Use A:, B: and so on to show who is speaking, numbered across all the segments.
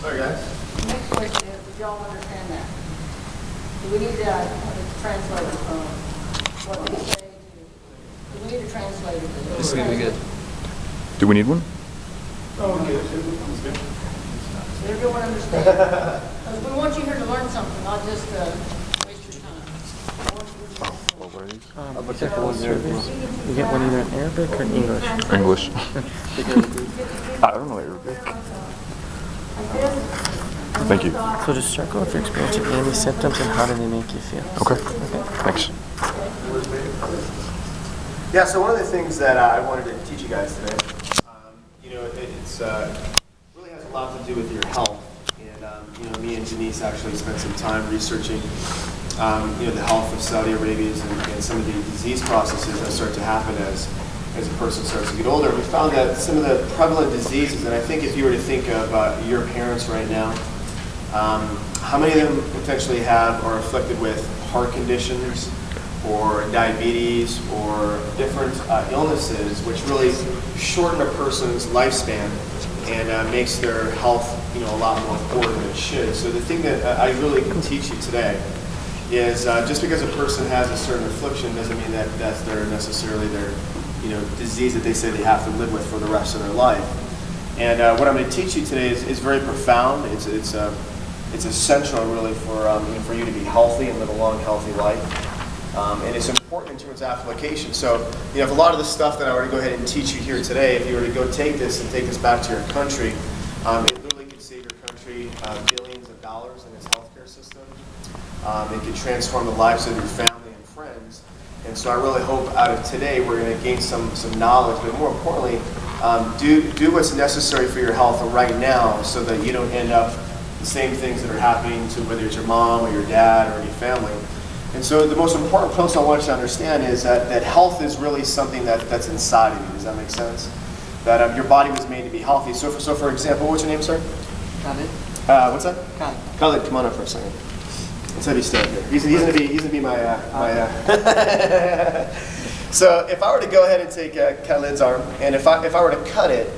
A: All right, guys.
B: The next question is, did y'all understand that? Do we need a translator from what they say? Do we need a translator?
C: This is going to be good.
D: Do we need one?
A: Oh, okay.
B: Does everyone understand? Because we want you here to learn something, not just waste your time.
D: What are these?
E: You get one either in Arabic or in English.
D: English. I don't know Arabic. Thank you.
E: So just circle if you're experiencing any symptoms and how do they make you feel.
D: Okay. Thanks.
A: Yeah, so one of the things that I wanted to teach you guys today, it's really has a lot to do with your health. And me and Janice actually spent some time researching, the health of Saudi Arabia and some of the disease processes that start to happen as a person starts to get older. We found that some of the prevalent diseases, and I think if you were to think of your parents right now, how many of them potentially are afflicted with heart conditions or diabetes or different illnesses, which really shorten a person's lifespan and makes their health, a lot more important than it should. So the thing that I really can teach you today is just because a person has a certain affliction doesn't mean that that's necessarily their disease that they say they have to live with for the rest of their life. And what I'm going to teach you today is very profound. It's essential really for you to be healthy and live a long, healthy life. And it's important in terms of application. So, if a lot of the stuff that I were to go ahead and teach you here today, if you were to go take this and take this back to your country, it literally could save your country billions of dollars in its healthcare system. It could transform the lives of your family and friends. And so I really hope out of today we're going to gain some knowledge, but more importantly, do what's necessary for your health right now so that you don't end up the same things that are happening to whether it's your mom or your dad or your family. And so the most important principle I want you to understand is that health is really something that's inside of you. Does that make sense? That your body was made to be healthy. So for example, what's your name, sir?
E: Khalid.
A: What's that?
E: Khalid.
A: Khalid, come on up for a second. Let's have you stand here. He's gonna be my. So if I were to go ahead and take Khalid's arm, and if I were to cut it,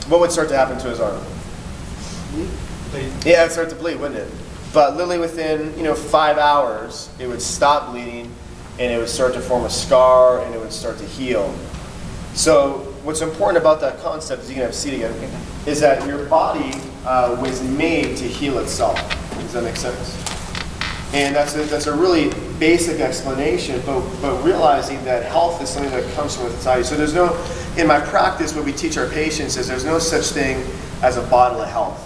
A: what would start to happen to his arm? Bleed. Yeah, it would start to bleed, wouldn't it? But literally within 5 hours, it would stop bleeding, and it would start to form a scar, and it would start to heal. So what's important about that concept, is you can have a seat again, is that your body was made to heal itself. Does that make sense? And that's a really basic explanation, but realizing that health is something that comes from inside you. So there's no, in my practice, what we teach our patients is there's no such thing as a bottle of health.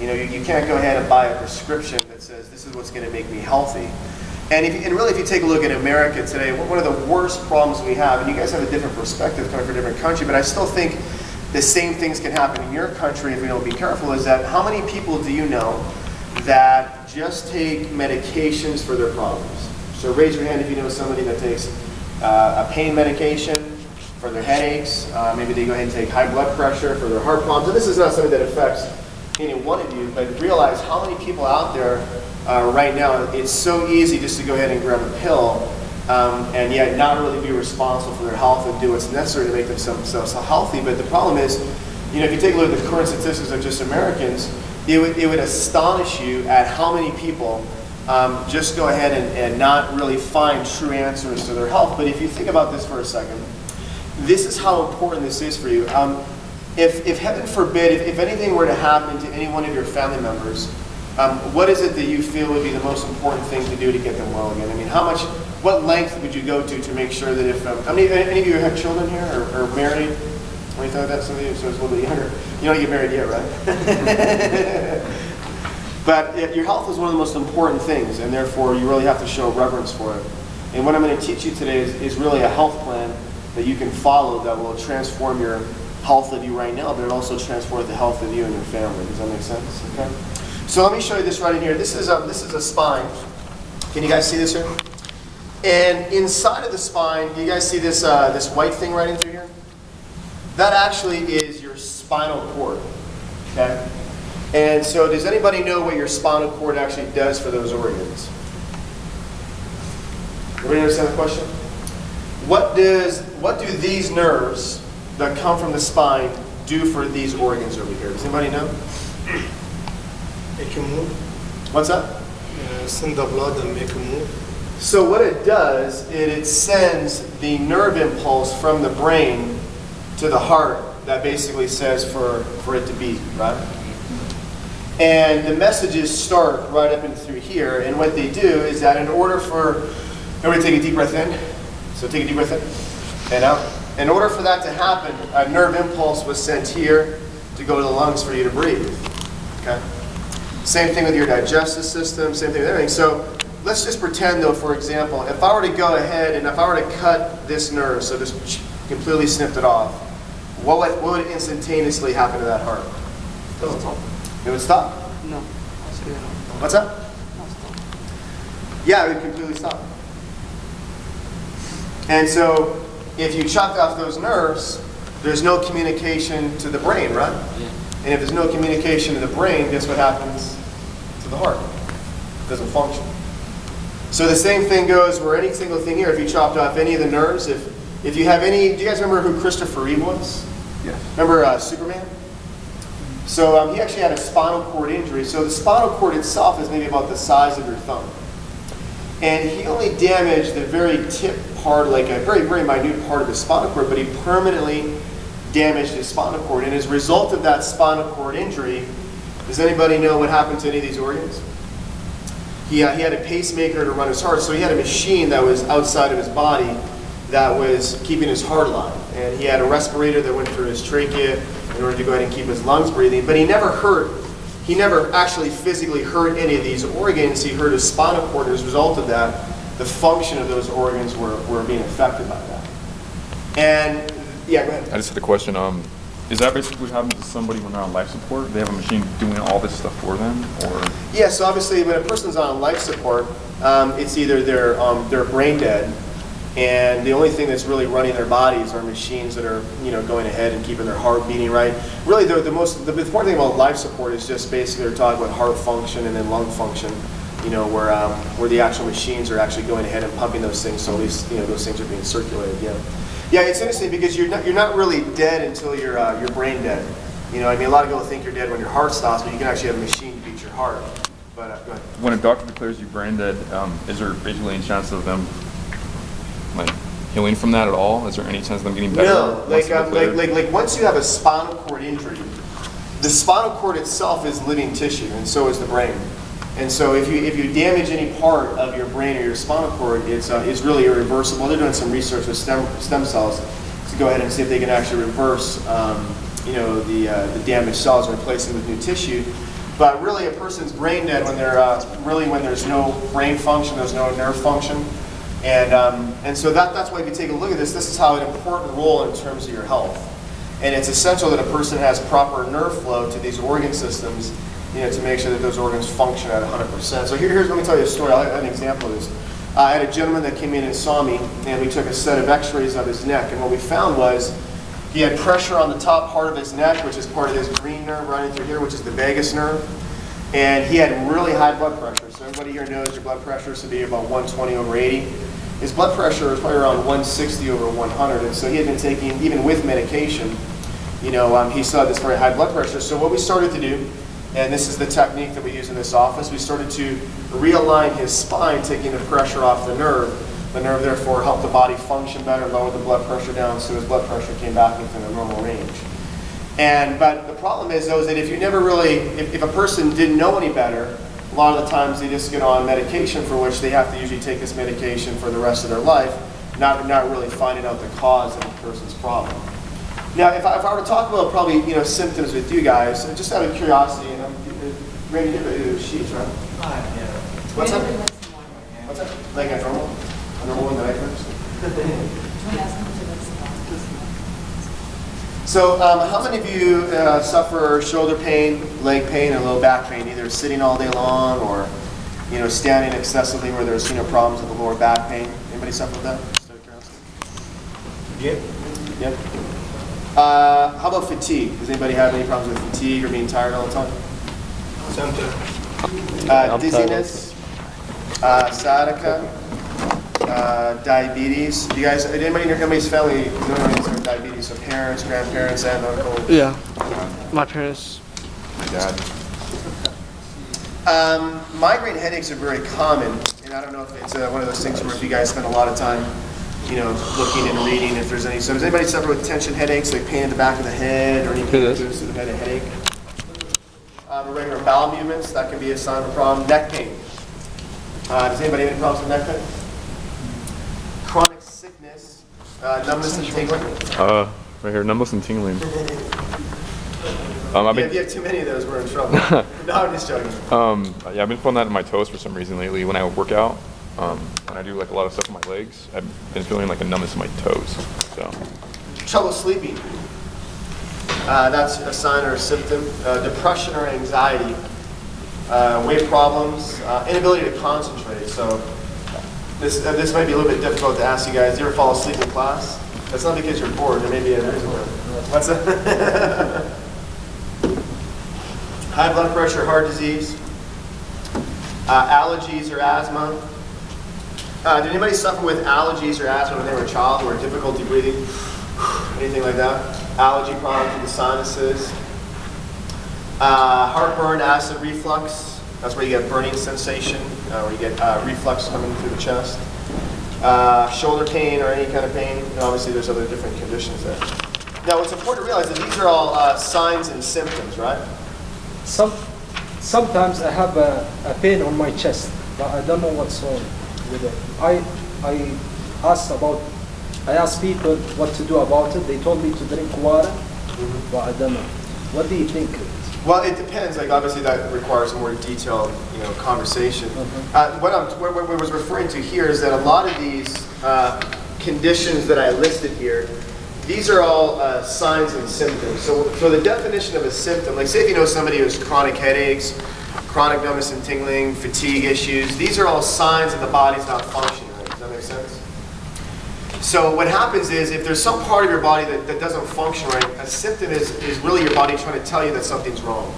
A: You can't go ahead and buy a prescription that says this is what's going to make me healthy. And really, if you take a look at America today, one of the worst problems we have, and you guys have a different perspective coming from a different country, but I still think the same things can happen in your country if we don't be careful, is that how many people do you know that just take medications for their problems? So raise your hand if you know somebody that takes a pain medication for their headaches. Maybe they go ahead and take high blood pressure for their heart problems. And this is not something that affects any one of you, but realize how many people out there right now, it's so easy just to go ahead and grab a pill and yet not really be responsible for their health and do what's necessary to make themselves healthy. But the problem is, if you take a look at the current statistics of just Americans, it would astonish you at how many people just go ahead and not really find true answers to their health. But if you think about this for a second, this is how important this is for you. If heaven forbid, if anything were to happen to any one of your family members, what is it that you feel would be the most important thing to do to get them well again? I mean, what length would you go to make sure that if, any of you have children here or married? When you thought that, some of you, so it's a little bit younger. You don't get married yet, right? But your health is one of the most important things, and therefore you really have to show reverence for it. And what I'm going to teach you today is really a health plan that you can follow that will transform your health of you right now, but it also transforms the health of you and your family. Does that make sense? Okay. So let me show you this right in here. This is a spine. Can you guys see this here? And inside of the spine, you guys see this this white thing right in through here? That actually is your spinal cord. Okay. And so, does anybody know what your spinal cord actually does for those organs? Everybody understand the question? What do these nerves that come from the spine do for these organs over here? Does anybody know?
C: Make you move.
A: What's that?
C: Send the blood and make you move.
A: So what it does is it sends the nerve impulse from the brain to the heart that basically says for it to beat, right? And the messages start right up and through here. And what they do is that in order for, everybody take a deep breath in. So take a deep breath in and out. In order for that to happen, a nerve impulse was sent here to go to the lungs for you to breathe. Okay? Same thing with your digestive system, same thing with everything. So let's just pretend though, for example, if I were to go ahead and if I were to cut this nerve, so just completely snipped it off, what would instantaneously happen to that heart? It would stop?
E: No.
A: What's that? Yeah, it would completely stop. And so, if you chopped off those nerves, there's no communication to the brain, right?
E: Yeah.
A: And if there's no communication to the brain, guess what happens to the heart? It doesn't function. So the same thing goes where any single thing here, if you chopped off any of the nerves, if you have any, do you guys remember who Christopher Reeve was?
D: Yes.
A: Remember Superman? So he actually had a spinal cord injury. So the spinal cord itself is maybe about the size of your thumb. And he only damaged the very tip part, like a very, very minute part of his spinal cord, but he permanently damaged his spinal cord. And as a result of that spinal cord injury, does anybody know what happened to any of these organs? He had a pacemaker to run his heart, so he had a machine that was outside of his body that was keeping his heart alive. And he had a respirator that went through his trachea in order to go ahead and keep his lungs breathing. But he never actually physically hurt any of these organs. He hurt his spinal cord. As a result of that, the function of those organs were being affected by that. And, yeah, go ahead.
D: I just had a question. Is that basically what happens to somebody when they're on life support? They have a machine doing all this stuff for them, or?
A: Yeah, so obviously when a person's on life support, it's either they're brain dead, and the only thing that's really running their bodies are machines that are going ahead and keeping their heart beating right. Really, the important thing about life support is just basically they're talking about heart function and then lung function. Where the actual machines are actually going ahead and pumping those things, so at least those things are being circulated. Yeah. Yeah, it's interesting because you're not really dead until you're brain dead. I mean, a lot of people think you're dead when your heart stops, but you can actually have a machine to beat your heart. But go ahead.
D: When a doctor declares you brain dead, is there basically any chance of them healing from that at all? Is there any chance of them getting better?
A: No, like once you have a spinal cord injury, the spinal cord itself is living tissue, and so is the brain. And so if you damage any part of your brain or your spinal cord, it's really irreversible. They're doing some research with stem cells to go ahead and see if they can actually reverse the damaged cells and replace them with new tissue. But really, a person's brain dead when when there's no brain function, there's no nerve function, and so that's why if you take a look at this is how an important role in terms of your health. And it's essential that a person has proper nerve flow to these organ systems, to make sure that those organs function at 100%. So let me tell you a story. I'll have an example of this. I had a gentleman that came in and saw me, and we took a set of x-rays of his neck, and what we found was he had pressure on the top part of his neck, which is part of this green nerve running through here, which is the vagus nerve, and he had really high blood pressure. So everybody here knows your blood pressure should be about 120 over 80. His blood pressure was probably around 160 over 100, and so he had been taking, even with medication, he still had this very high blood pressure. So what we started to do, and this is the technique that we use in this office, we started to realign his spine, taking the pressure off the nerve. The nerve therefore helped the body function better, lowered the blood pressure down, so his blood pressure came back within a normal range. But the problem is though, is that if you never really, if a person didn't know any better, a lot of the times they just get on medication for which they have to usually take this medication for the rest of their life, not really finding out the cause of the person's problem. Now, if I were to talk about probably symptoms with you guys, just out of curiosity, Randy, you have sheets, right?
F: Yeah.
A: What's that? What's that? Like a normal one that I first? So, how many of you suffer shoulder pain, leg pain, and low back pain, either sitting all day long or standing excessively where there's problems with the lower back pain? Anybody suffer with that? Just out of curiosity?
C: Yep.
A: Yep. How about fatigue? Does anybody have any problems with fatigue or being tired all the time? Dizziness, sciatica, diabetes. Do you guys? Anybody in your family's family know anything with diabetes? So parents, grandparents, and uncle.
E: Yeah. My parents.
D: dad.
A: Migraine headaches are very common, and I don't know if it's one of those things where if you guys spend a lot of time, you know, looking and reading if there's any. So does anybody suffer with tension headaches, like pain in the back of the head, or anything that goes to the head, a headache? Irregular bowel movements, that can be a sign of a problem. Neck pain. Does anybody have any problems with neck pain? Chronic sickness, numbness and tingling.
D: Right here, numbness and tingling.
A: If you have too many of those, we're in trouble. No, I'm just joking.
D: Yeah, I've been feeling that in my toes for some reason lately. When I work out, when I do like a lot of stuff on my legs, I've been feeling like a numbness in my toes. So.
A: Trouble sleeping. That's a sign or a symptom. Depression or anxiety. Weight problems. Inability to concentrate. So this might be a little bit difficult to ask you guys. Do you ever fall asleep in class? That's not because you're bored. There may be a reason. What's that? High blood pressure, heart disease, allergies or asthma. Did anybody suffer with allergies or asthma when they were a child, or difficulty breathing? Anything like that? Allergy problems with the sinuses. Heartburn, acid reflux. That's where you get burning sensation, where you get reflux coming through the chest. Shoulder pain or any kind of pain. And obviously, there's other different conditions there. Now, what's important to realize is that these are all signs and symptoms, right?
F: Sometimes I have a pain on my chest, but I don't know what's wrong with it. I asked people what to do about it. They told me to drink water, but I don't know. What do you think?
A: Well, it depends. Like obviously, that requires a more detailed, conversation. What I was referring to here is that a lot of these conditions that I listed here, these are all signs and symptoms. So the definition of a symptom, like say if you know somebody who has chronic headaches, chronic numbness and tingling, fatigue issues, these are all signs that the body's not functioning right. Does that make sense? So what happens is if there's some part of your body that doesn't function right, a symptom is really your body trying to tell you that something's wrong.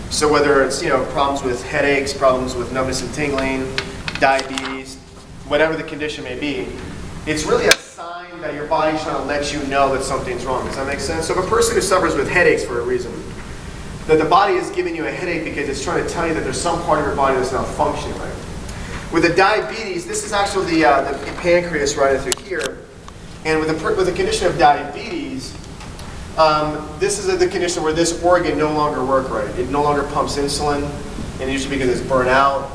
A: So whether it's problems with headaches, problems with numbness and tingling, diabetes, whatever the condition may be, it's really a sign that your body's trying to let you know that something's wrong. Does that make sense? So if a person who suffers with headaches for a reason, that the body is giving you a headache because it's trying to tell you that there's some part of your body that's not functioning right. With the diabetes, this is actually the pancreas right through here. And with the condition of diabetes, this is the condition where this organ no longer works right. It no longer pumps insulin, and usually because it's burnt out.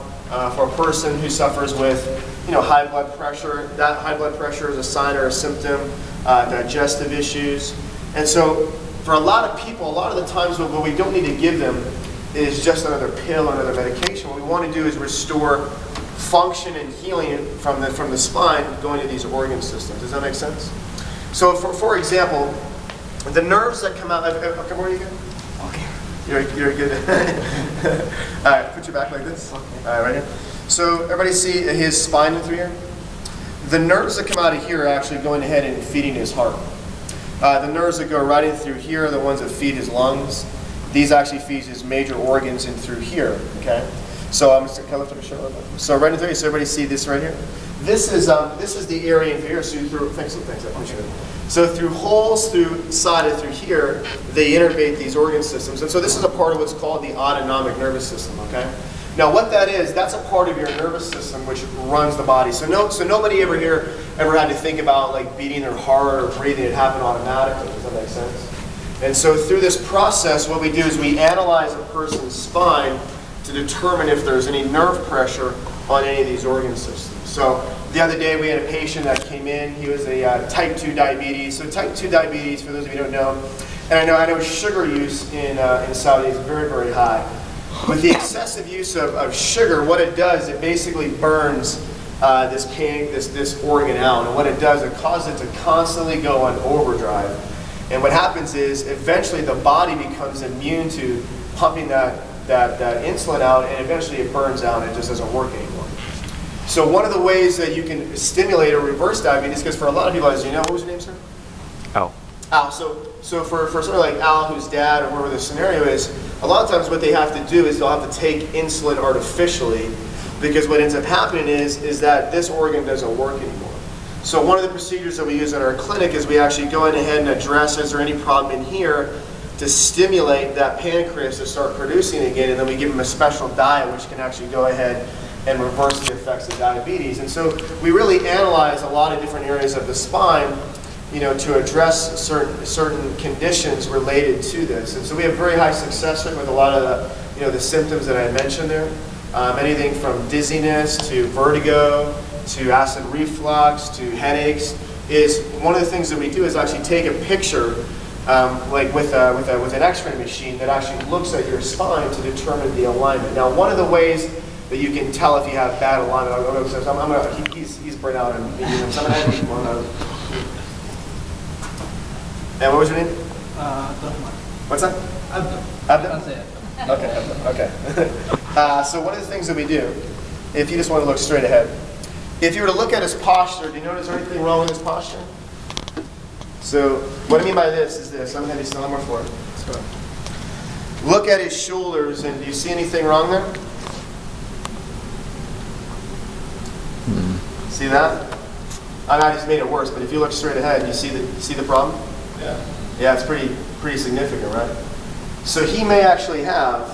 A: For a person who suffers with high blood pressure, that high blood pressure is a sign or a symptom, digestive issues. And so for a lot of people, a lot of the times what we don't need to give them is just another pill or another medication. What we want to do is restore function and healing from the spine going to these organ systems. Does that make sense? So for example, the nerves that come out, okay, where are you going? Okay. You're good. All right, put your back like this. All right, right here. So everybody see his spine in through here? The nerves that come out of here are actually going ahead and feeding his heart. The nerves that go right in through here are the ones that feed his lungs. These actually feed his major organs in through here, okay? So I'm just going to lift up your shirt a little bit. So right in through here, so everybody see this right here? This is the area in here, so thanks, I appreciate it. So through holes through here, they innervate these organ systems. And so this is a part of what's called the autonomic nervous system, okay? Now what that is, that's a part of your nervous system which runs the body. So nobody ever here ever had to think about like beating their heart or breathing. It happened automatically. Does that make sense? And so through this process, what we do is we analyze a person's spine to determine if there's any nerve pressure on any of these organ systems. So the other day we had a patient that came in. He was a type 2 diabetes. So type 2 diabetes, for those of you who don't know, and I know sugar use in Saudi is very, very high. With the excessive use of sugar, what it does, it basically burns this organ out. And what it does, it causes it to constantly go on overdrive. And what happens is, eventually the body becomes immune to pumping that insulin out, and eventually it burns out and it just doesn't work anymore. So one of the ways that you can stimulate or reverse diabetes, because for a lot of people, as you know, what was your name, sir?
D: Al.
A: Al. So for somebody like Al, who's dad, or whatever the scenario is, a lot of times what they have to do is they'll have to take insulin artificially, because what ends up happening is that this organ doesn't work anymore. So one of the procedures that we use in our clinic is we actually go in ahead and address, is there any problem in here, to stimulate that pancreas to start producing again, and then we give him a special diet which can actually go ahead and reverse the effects of diabetes. And so we really analyze a lot of different areas of the spine, to address certain conditions related to this. And so we have very high success rate with a lot of the symptoms that I mentioned there. Anything from dizziness to vertigo to acid reflux to headaches. Is one of the things that we do is actually take a picture, like with an X-ray machine that actually looks at your spine to determine the alignment. Now, one of the ways that you can tell if you have bad alignment, he's burnt out on medium. So I'm gonna have one of. And what was your name? What's that? Abdul. Okay, Abdul. Okay. So one of the things that we do, if you just want to look straight ahead, if you were to look at his posture, do you notice anything wrong with his posture? So what I mean by this is this. I'm going to stand more for it. Let's go. Look at his shoulders, and do you see anything wrong there? See that? I just made it worse, but if you look straight ahead, you see the problem? Yeah. Yeah, it's pretty significant, right? So he may actually have,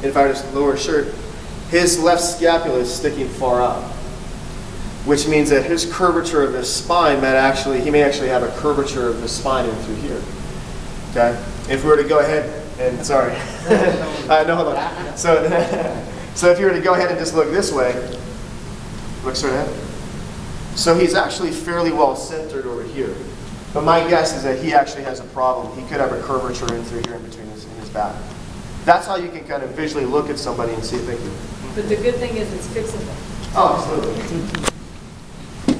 A: if I just lower his shirt, his left scapula is sticking far out, which means that his curvature of his spine he may actually have a curvature of his spine in through here. Okay? If we were to go ahead and, sorry. No, hold on. So if you were to go ahead and just look this way, look straight ahead. So he's actually fairly well centered over here. But my guess is that he actually has a problem. He could have a curvature in through here in between his back. That's how you can kind of visually look at somebody and see if they can.
B: But the good thing is it's fixable.
A: Oh, absolutely.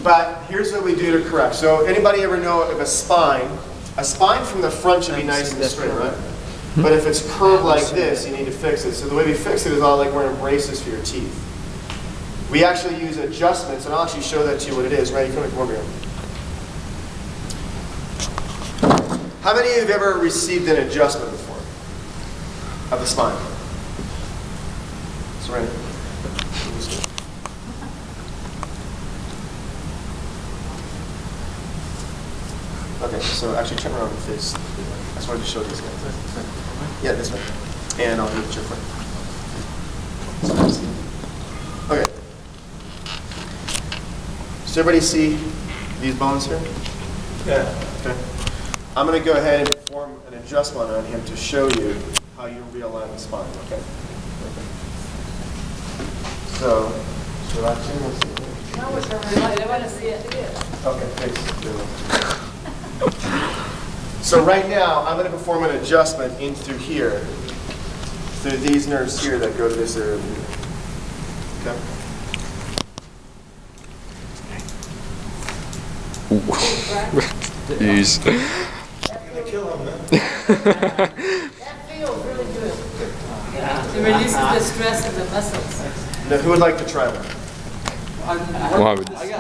A: But here's what we do to correct. So anybody ever know of a spine from the front should be nice and straight, right? But if it's curved like this, you need to fix it. So the way we fix it is all like wearing braces for your teeth. We actually use adjustments, and I'll actually show that to you what it is, right? You come over here. How many of you have ever received an adjustment before of the spine? It's right. Okay, so actually turn around and face. I just wanted to show these guys. Yeah, this way. And I'll do it your foot. Okay. Does everybody see these bones here? Yeah. Okay. I'm going to go ahead and perform an adjustment on him to show you how you realign the spine, okay? So, should I see?
B: No, it's right. I want to see it.
A: Okay, thanks. So right now, I'm going to perform an adjustment in through here, through these nerves here that go to this area. Okay?
D: Jeez.
B: That feels really good. It releases the stress of the muscles.
A: Now, who would like to try one?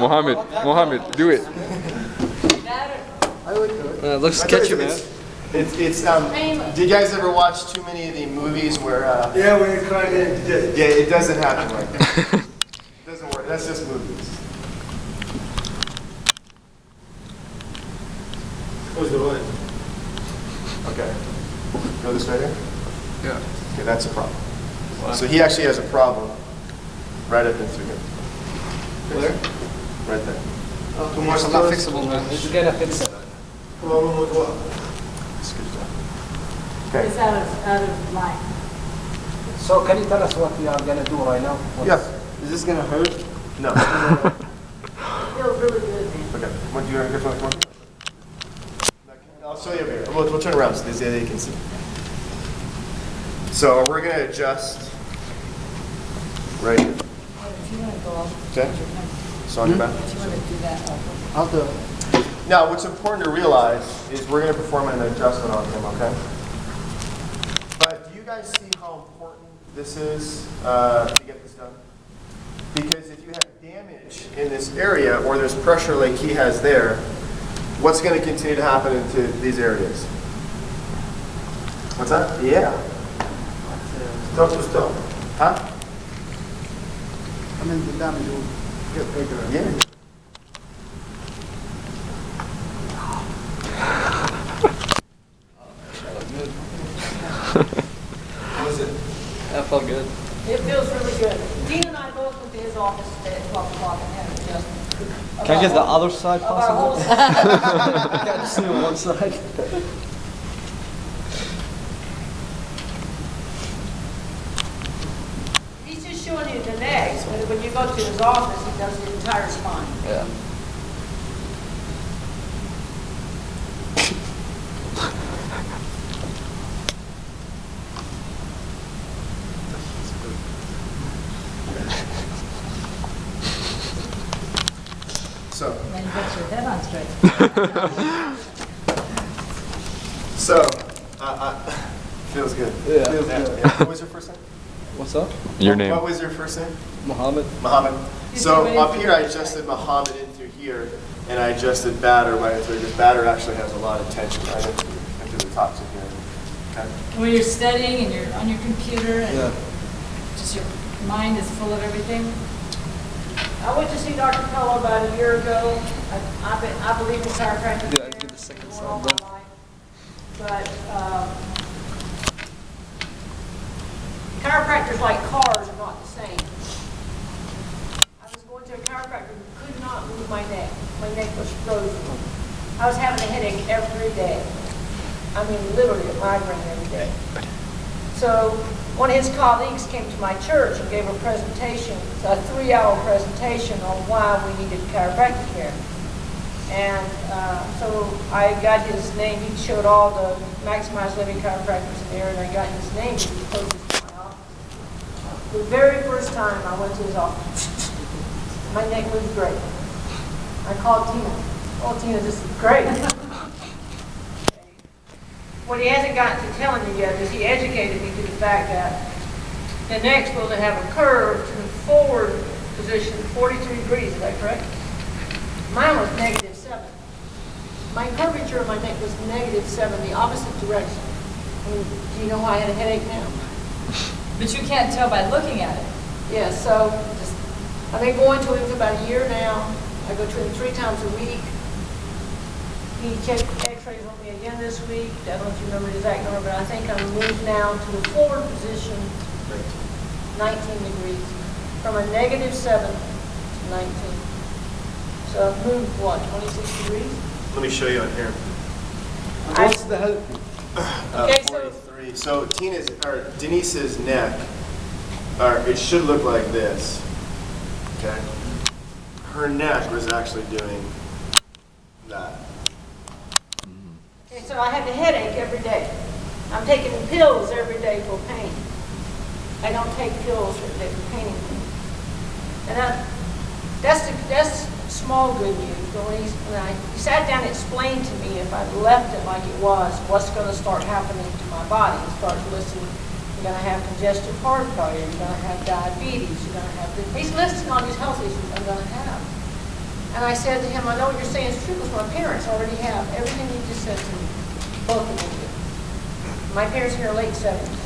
D: Mohammed, do it.
E: It looks sketchy, man.
A: Do you guys ever watch too many of the movies where?
C: Yeah, when you're crying in,
A: Yeah, it doesn't happen like that. It doesn't work. That's just movies.
C: What's the line?
A: Okay. Go this way here?
C: Yeah.
A: Okay, that's a problem. So he actually has a problem right up in through here.
C: Where?
A: Right there.
C: Too much
E: It's not fixable, man.
F: He's gonna fix it.
C: Problem with what?
A: That's a good job. Okay.
B: It's out of line.
F: So can you tell us what we are gonna do right now?
A: Yeah.
E: Is this gonna hurt?
A: No.
B: It feels really good, man.
A: Okay. What do you want to get from? I'll show you over here. We'll turn around so they can see. So we're going to adjust right here.
B: If you want to go off.
A: Okay. So on your back.
B: If you want to do that,
E: I'll do it.
A: Now, what's important to realize is we're going to perform an adjustment on him, okay? But do you guys see how important this is to get this done? Because if you have damage in this area or there's pressure like he has there, what's going to continue to happen into these areas? What's that? Yeah. Stop to stop. Huh?
E: I mean, the damage will get bigger.
A: Yeah.
C: How was it?
E: That felt good.
B: It feels really good. Dean and I both went to his office today at 12 o'clock and had an adjustment.
E: Can I get the other side
B: Of our whole
E: possible?
B: system.
F: Can't just see on one side.
B: He's just showing you the legs, but when you go to his office, he does the entire spine.
E: Yeah.
A: So,
B: Then you get your head on straight.
A: so, feels good.
F: Yeah.
A: Feels good. Yeah. What was your first name?
F: What's up?
D: Your name?
A: What was your first name?
F: Muhammad.
A: Muhammad.
B: You
A: So
B: do
A: up
B: anything
A: here I
B: like
A: adjusted
B: that.
A: Muhammad in through here, and I adjusted batter right in through, because batter actually has a lot of tension right into the tops of here. Okay.
G: When you're studying and you're on your computer and
F: Yeah.
G: just your mind is full of everything.
B: I went to see Dr. Pellow about a year ago. I believe in chiropractic.
F: Yeah, I did the second
B: care all
F: side,
B: my life. But chiropractors, like cars, are not the same. I was going to a chiropractor who could not move my neck. My neck was frozen. I was having a headache every day. I mean, literally a migraine every day. So one of his colleagues came to my church and gave a presentation, a 3-hour presentation on why we needed chiropractic care. And so I got his name. He showed all the Maximized Living chiropractors in there, and I got his name. He was closest to my office. The very first time I went to his office, my neck was great. I called Tina. Oh, Tina, this is great. What he hasn't gotten to telling you yet is he educated me to the fact that the neck's supposed to have a curve to the forward position, 43 degrees, is that correct? Mine was -7. My curvature of my neck was -7, the opposite direction. I mean, do you know why I had a headache now?
G: But you can't tell by looking at it.
B: Yeah, so I've been going to him for about a year now. I go to him 3 times a week. He checked x-rays on me again this week. I don't know if you remember the exact number, but I think I'm moved now to the forward position, 19 degrees, from a -7 to 19. So I've moved, what, 26 degrees?
A: Let me show you on here.
F: What's the hell?
B: Okay, so
A: 43. So Tina's or Denise's neck, or it should look like this. Okay. Her neck was actually doing that.
B: okay, so I have a headache every day. I'm taking pills every day for pain. I don't take pills for pain. And that's small good news. But when he sat down and explained to me if I left it like it was, what's going to start happening to my body. He starts listening. You're going to have congestive heart failure. You're going to have diabetes. You're going to have this. He's listing all these health issues I'm going to have. And I said to him, I know what you're saying is true because my parents already have everything you just said to me. Both of them do. My parents are in their late 70s.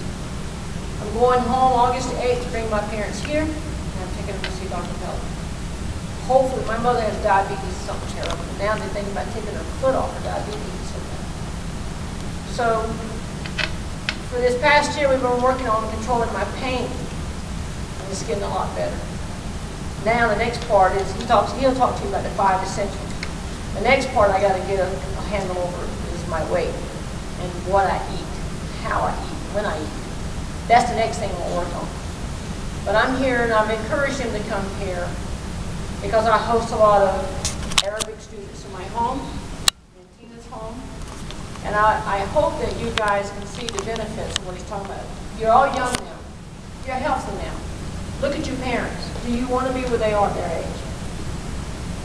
B: I'm going home August 8th to bring my parents here, and I'm taking them to see Dr. Pellow. Hopefully, my mother has diabetes, something terrible. Now they're thinking about taking her foot off her diabetes. So, for this past year, we've been working on controlling my pain, and it's getting a lot better. Now the next part is he'll talk to you about the 5 essentials. The next part I got to get a handle over is my weight and what I eat, how I eat, when I eat. That's the next thing we'll work on. But I'm here and I've encouraged him to come here because I host a lot of Arabic students in my home, in Tina's home. And I hope that you guys can see the benefits of what he's talking about. You're all young now. You're healthy now. Look at your parents. Do you want to be where they are at their age?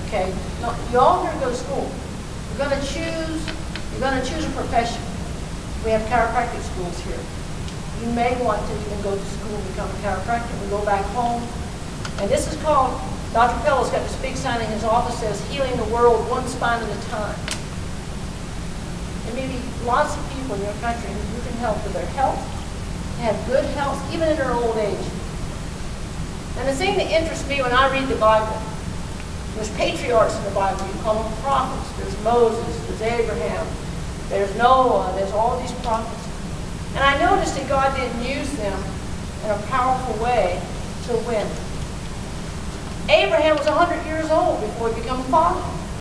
B: Okay. No, you all here go to school. You're going to choose a profession. We have chiropractic schools here. You may want to even go to school and become a chiropractor. We go back home. And this is called, Dr. Pellow's got this big sign in his office that says, healing the world one spine at a time. There may be lots of people in your country who you can help with their health, have good health, even in their old age. And the thing that interests me when I read the Bible, there's patriarchs in the Bible. You call them prophets. There's Moses, there's Abraham, there's Noah, there's all these prophets. And I noticed that God didn't use them in a powerful way to win. Abraham was 100 years old before he became a father.